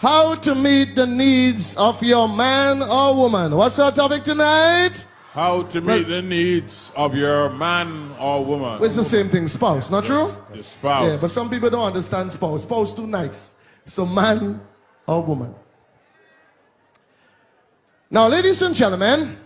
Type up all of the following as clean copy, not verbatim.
How to meet the needs of your man or woman. What's our topic tonight? How to meet the needs of your man or woman. It's the same thing, spouse, not true? Your spouse. Yeah, but some people don't understand spouse. Spouse too nice. So man or woman. Now, ladies and gentlemen,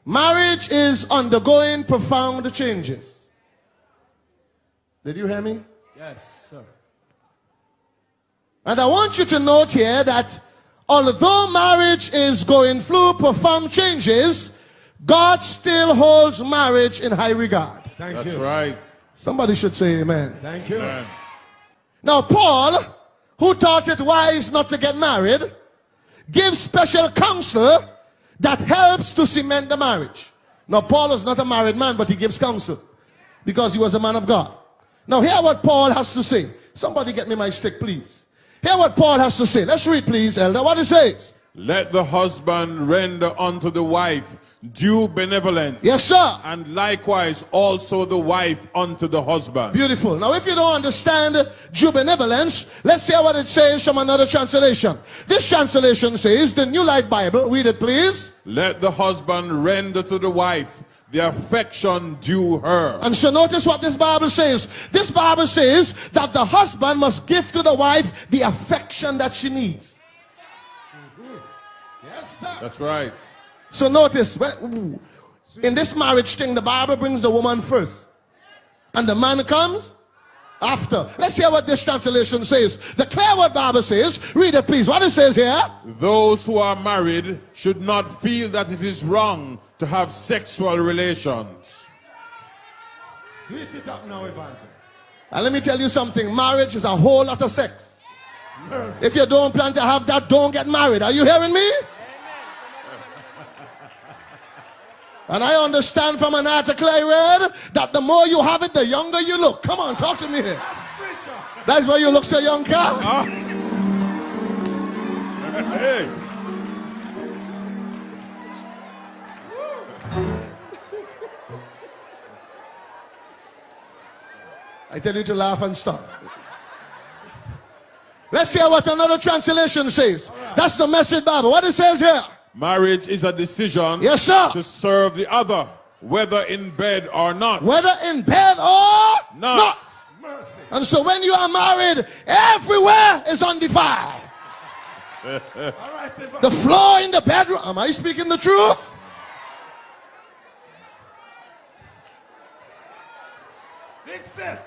marriage is undergoing profound changes. Did you hear me? Yes, sir. And I want you to note here that although marriage is going through profound changes, God still holds marriage in high regard. Thank you. That's right. Somebody should say amen. Thank you. Amen. Now, Paul, who thought it wise not to get married, gives special counsel that helps to cement the marriage. Now, Paul is not a married man, but he gives counsel because he was a man of God. Now, hear what Paul has to say. Somebody get me my stick, please. Hear what Paul has to say. Let's read, please, Elder. What it says. Let the husband render unto the wife due benevolence. Yes, sir. And likewise also the wife unto the husband. Beautiful. Now, if you don't understand due benevolence, let's hear what it says from another translation. This translation says, the New Light Bible. Read it, please. Let the husband render to the wife the affection due her. And so notice what this Bible says. This Bible says that the husband must give to the wife the affection that she needs. Yes, sir. That's right. So notice, in this marriage thing, the Bible brings the woman first. And the man comes after. Let's hear what this translation says. The clear word Bible says. Read it, please. What it says here. Those who are married should not feel that it is wrong to have sexual relations. Sweet it up now, evangelist. And let me tell you something. Marriage is a whole lot of sex. Mercy. If you don't plan to have that, don't get married. Are you hearing me? And I understand from an article I read that the more you have it, the younger you look. Come on, talk to me here. That's why you look so young, Carl. Hey. I tell you to laugh and stop. Let's hear what another translation says. That's the Message Bible. What it says here. Marriage is a decision, Yes, sir. to serve the other, whether in bed or not. Whether in bed or Not. Mercy. And so when you are married, everywhere is undefiled. All right, evangelist. The floor in the bedroom. Am I speaking the truth? Fix it.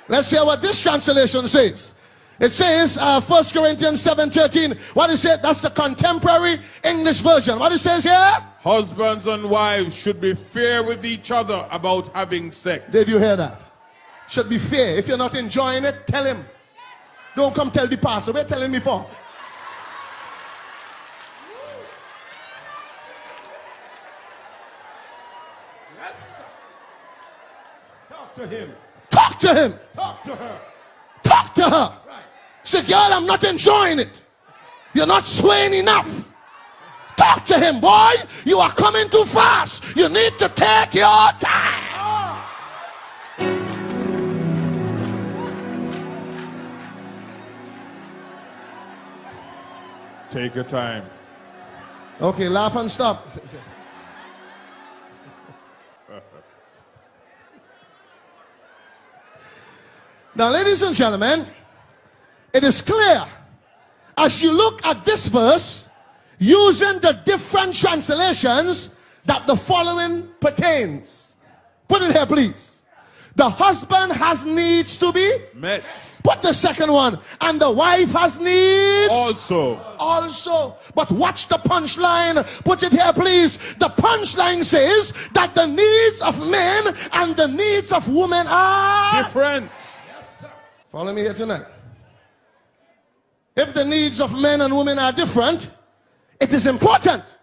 Let's hear what this translation says. It says, 1 Corinthians 7:13. What is it? That's the contemporary English version. What it says here? Husbands and wives should be fair with each other about having sex. Did you hear that? Should be fair. If you're not enjoying it, tell him. Don't come tell the pastor. We're telling me for. Yes, sir. Talk to him. Talk to him. Talk to her. Talk to her. Right. Say, girl, I'm not enjoying it. You're not swaying enough. Talk to him, boy. You are coming too fast. You need to take your time. Take your time. Okay, laugh and stop. Now, ladies and gentlemen, it is clear as you look at this verse using the different translations that the following pertains. Put it here, please. The husband has needs to be Met. Put the second one. And the wife has needs Also. But watch the punchline. Put it here, please. The punchline says that the needs of men and the needs of women are Different. Yes, sir. Follow me here tonight. If the needs of men and women are different, it is important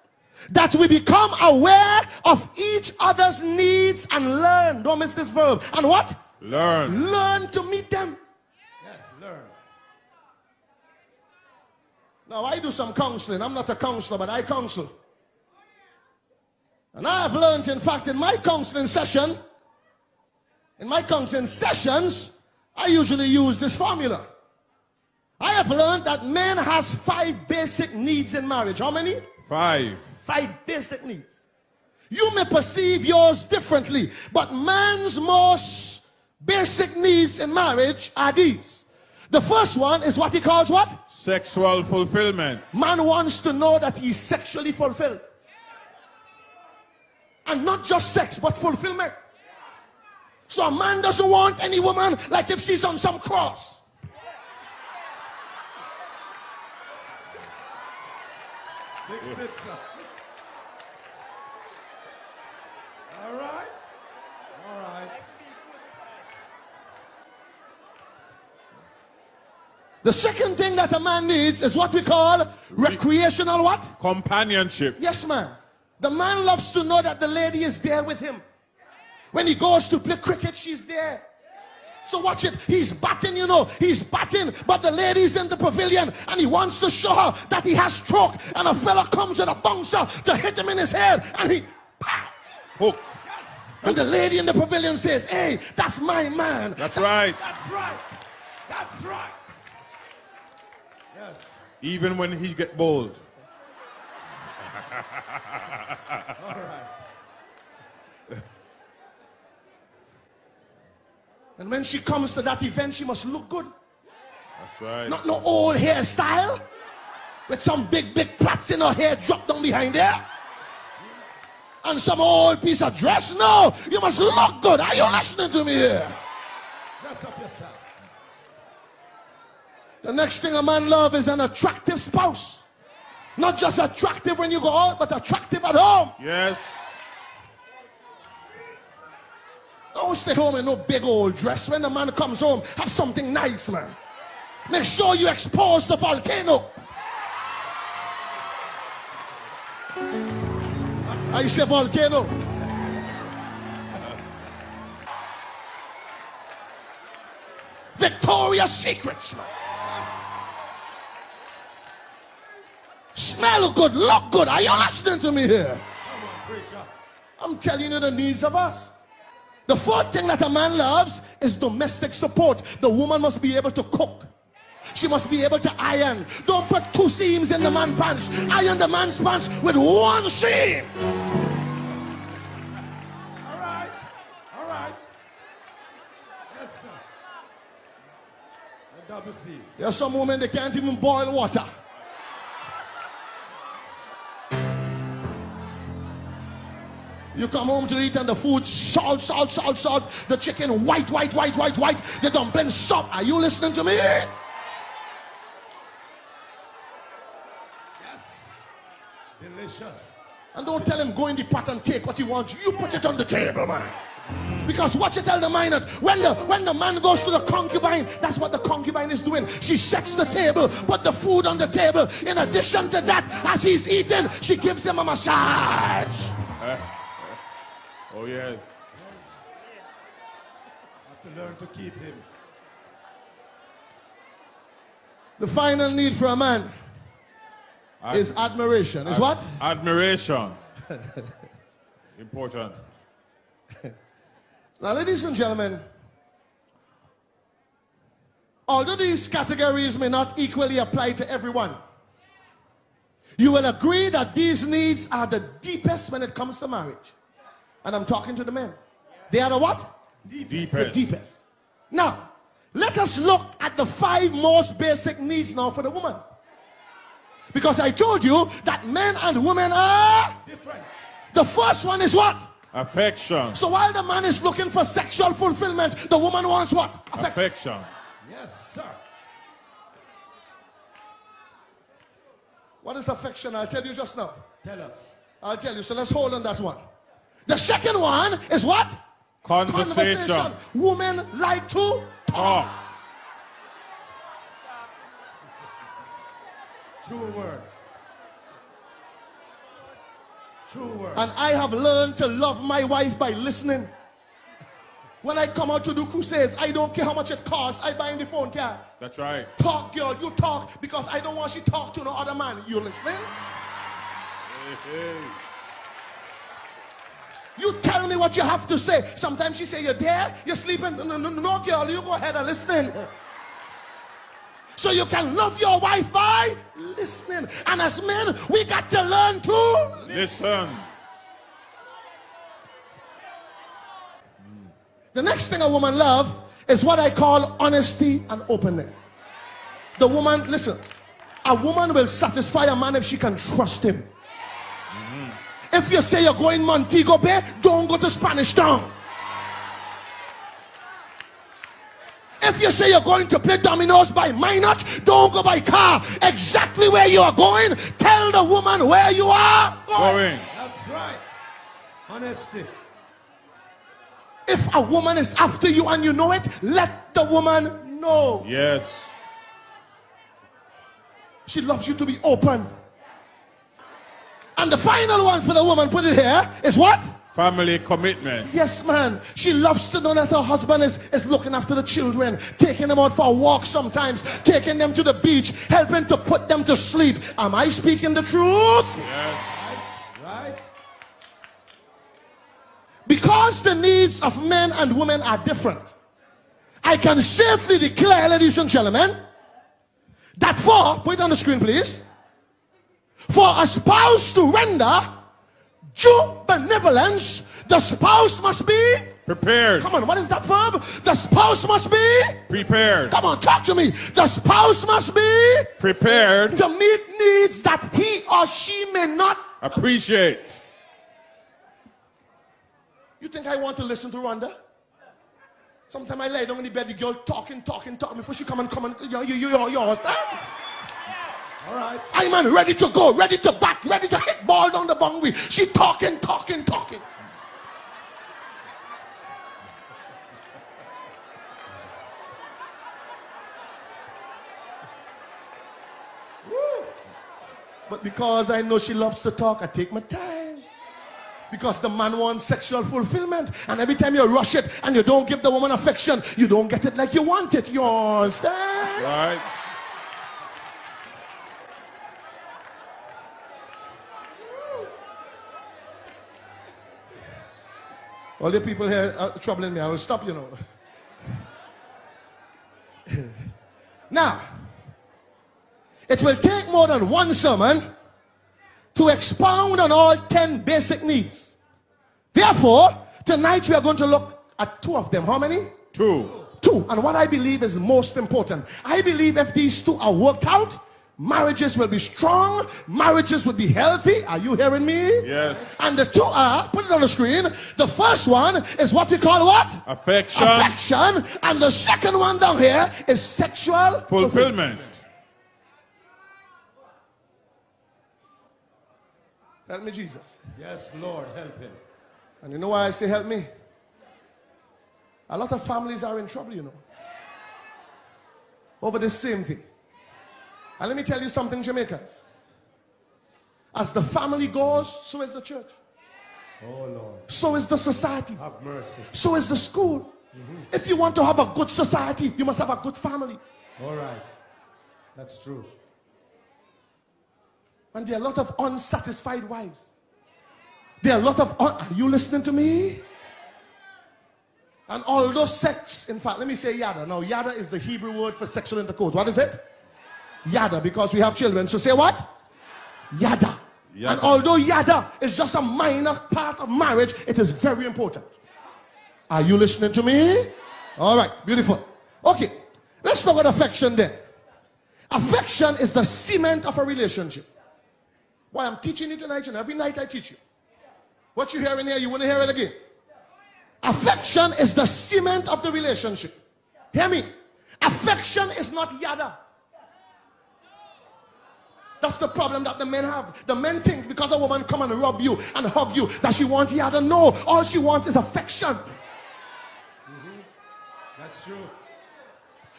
that we become aware of each other's needs and learn. Don't miss this verb. And what? Learn. Learn to meet them. Yes, learn. Now, I do some counseling. I'm not a counselor, but I counsel. And I have learned, in fact, in my counseling sessions, I usually use this formula. I have learned that man has 5 basic needs in marriage. How many? 5. 5 basic needs. You may perceive yours differently, but man's most basic needs in marriage are these. The first one is what he calls what? Sexual fulfillment. Man wants to know that he's sexually fulfilled. And not just sex, but fulfillment. So a man doesn't want any woman like if she's on some cross. Big sit, sir. All right. All right. The second thing that a man needs is what we call recreational what? Companionship. Yes, man. The man loves to know that the lady is there with him. When he goes to play cricket, she's there. So watch it. He's batting, you know. He's batting, but the lady's in the pavilion and he wants to show her that he has stroke. And a fella comes with a bouncer to hit him in his head and he pow. Hook. Yes. And the lady in the pavilion says, hey, that's my man. That's right. That's right. That's right. Yes. Even when he get bold. All right. And when she comes to that event, she must look good. That's right. Not no old hairstyle with some big plaits in her hair dropped down behind there. And some old piece of dress. No, you must look good. Are you listening to me here? Dress up yourself. The next thing a man loves is an attractive spouse. Not just attractive when you go out, but attractive at home. Yes. Don't stay home in no big old dress. When the man comes home, have something nice, man. Make sure you expose the volcano. I say volcano. Victoria's Secrets, man. Smell good, look good. Are you listening to me here? Come on, preacher. I'm telling you the needs of us. The fourth thing that a man loves is domestic support. The woman must be able to cook. She must be able to iron. Don't put 2 seams in the man's pants. Iron the man's pants with 1 seam. All right. All right. Yes, sir. A double C. There are some women, they can't even boil water. You come home to eat and the food, salt. The chicken, white. The dumplings, soft. Are you listening to me? Yes. Delicious. And don't tell him go in the pot and take what you want. You put it on the table, man. Because what you tell the minor, when the man goes to the concubine, that's what the concubine is doing. She sets the table, put the food on the table. In addition to that, as he's eating, she gives him a massage. Oh, yes. Have to learn to keep him. The final need for a man is admiration. Is what? Admiration. Important. Now, ladies and gentlemen, although these categories may not equally apply to everyone, you will agree that these needs are the deepest when it comes to marriage. And I'm talking to the men. They are the what? Deepest. The deepest. Now, let us look at the 5 most basic needs now for the woman. Because I told you that men and women are Different. the first one is what? Affection. So while the man is looking for sexual fulfillment, the woman wants what? Affection. Yes, sir. What is affection? I'll tell you just now. Tell us. I'll tell you. So let's hold on that one. The second one is what? Conversation. Women like to Talk. True word. True word. And I have learned to love my wife by listening. When I come out to do crusades, I don't care how much it costs. I buy in the phone car. That's right. Talk, girl, you talk, because I don't want she talk to no other man. You listening? Hey. You tell me what you have to say. Sometimes she say, you're there, you're sleeping. No, girl, you go ahead and listen. So you can love your wife by listening. And as men, we got to learn to Listen. The next thing a woman loves is what I call honesty and openness. The woman, listen, a woman will satisfy a man if she can trust him. If you say you're going Montego Bay, don't go to Spanish Town. If you say you're going to play dominoes by Minot, don't go by car. Exactly where you are going, tell the woman where you are going. That's right. Honesty. If a woman is after you and you know it, let the woman know. Yes. She loves you to be open. And the final one for the woman, put it here, is what? Family commitment. Yes, man. She loves to know that her husband is looking after the children, taking them out for a walk sometimes, taking them to the beach, helping to put them to sleep. Am I speaking the truth? Yes. Right. Because the needs of men and women are different, I can safely declare, ladies and gentlemen, that put it on the screen please, for a spouse to render due benevolence, the spouse must be prepared. Come on, what is that verb? The spouse must be prepared. Come on, talk to me. The spouse must be prepared to meet needs that he or she may not appreciate. You think I want to listen to Rhonda? Sometimes I lay down in the bed, the girl talking before she come and you understand? All right. I'm ready to go, ready to bat, ready to hit ball down the boundary. She talking. Woo. But because I know she loves to talk, I take my time. Because the man wants sexual fulfillment. And every time you rush it and you don't give the woman affection, you don't get it like you want it. You understand? Right. All the people here are troubling me. I will stop, you know. Now, it will take more than one sermon to expound on all 10 basic needs. Therefore, tonight we are going to look at 2 of them. How many? 2. 2. And what I believe is most important. I believe if these 2 are worked out, marriages will be strong, marriages will be healthy. Are you hearing me? Yes. And the 2 are, put it on the screen. The first one is what we call what? Affection. Affection. And the second one down here is sexual fulfillment. Help me, Jesus. Yes, Lord, help him. And you know why I say help me? A lot of families are in trouble, you know, over the same thing. And let me tell you something, Jamaicans. As the family goes, so is the church. Oh, Lord. So is the society. Have mercy. So is the school. If you want to have a good society, you must have a good family. All right. That's true. And there are a lot of unsatisfied wives. There are a lot of, are you listening to me? And although sex, in fact, let me say yada. Now, yada is the Hebrew word for sexual intercourse. What is it? Yada, because we have children. So say what? Yada. Yada. And although yada is just a minor part of marriage, it is very important. Are you listening to me? All right, beautiful. Okay, let's look at affection then. Affection is the cement of a relationship. Why I'm teaching you tonight, and every night I teach you. What you hear in here, you want to hear it again. Affection is the cement of the relationship. Hear me. Affection is not yada. That's the problem that the men have. The men think because a woman come and rub you and hug you that she wants yada. No, all she wants is affection. That's true.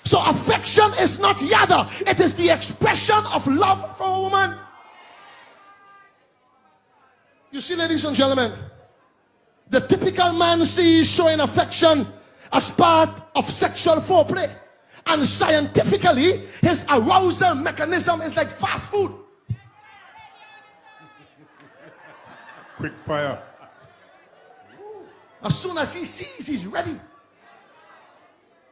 So affection is not yada. It is the expression of love for a woman. You see, ladies and gentlemen, the typical man sees showing affection as part of sexual foreplay. And scientifically, his arousal mechanism is like fast food. Quick fire. As soon as he sees, he's ready.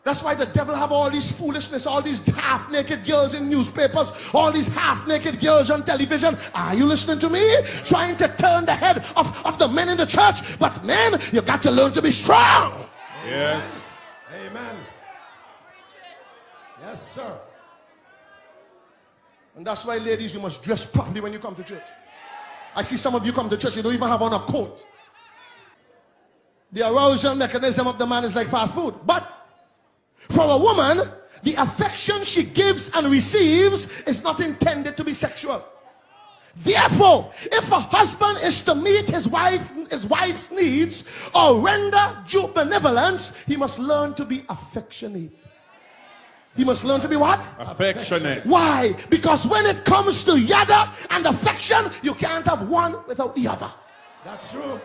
That's why the devil have all these foolishness, all these half-naked girls in newspapers, all these half-naked girls on television. Are you listening to me? Trying to turn the head of the men in the church. But men, you got to learn to be strong. Yes. Amen. Yes, sir. And that's why, ladies, you must dress properly when you come to church. I see some of you come to church, you don't even have on a coat. The arousal mechanism of the man is like fast food. But for a woman, the affection she gives and receives is not intended to be sexual. Therefore, if a husband is to meet his wife's needs or render due benevolence, he must learn to be affectionate. He must learn to be what? Affectionate. Why? Because when it comes to yada and affection, you can't have one without the other. That's true.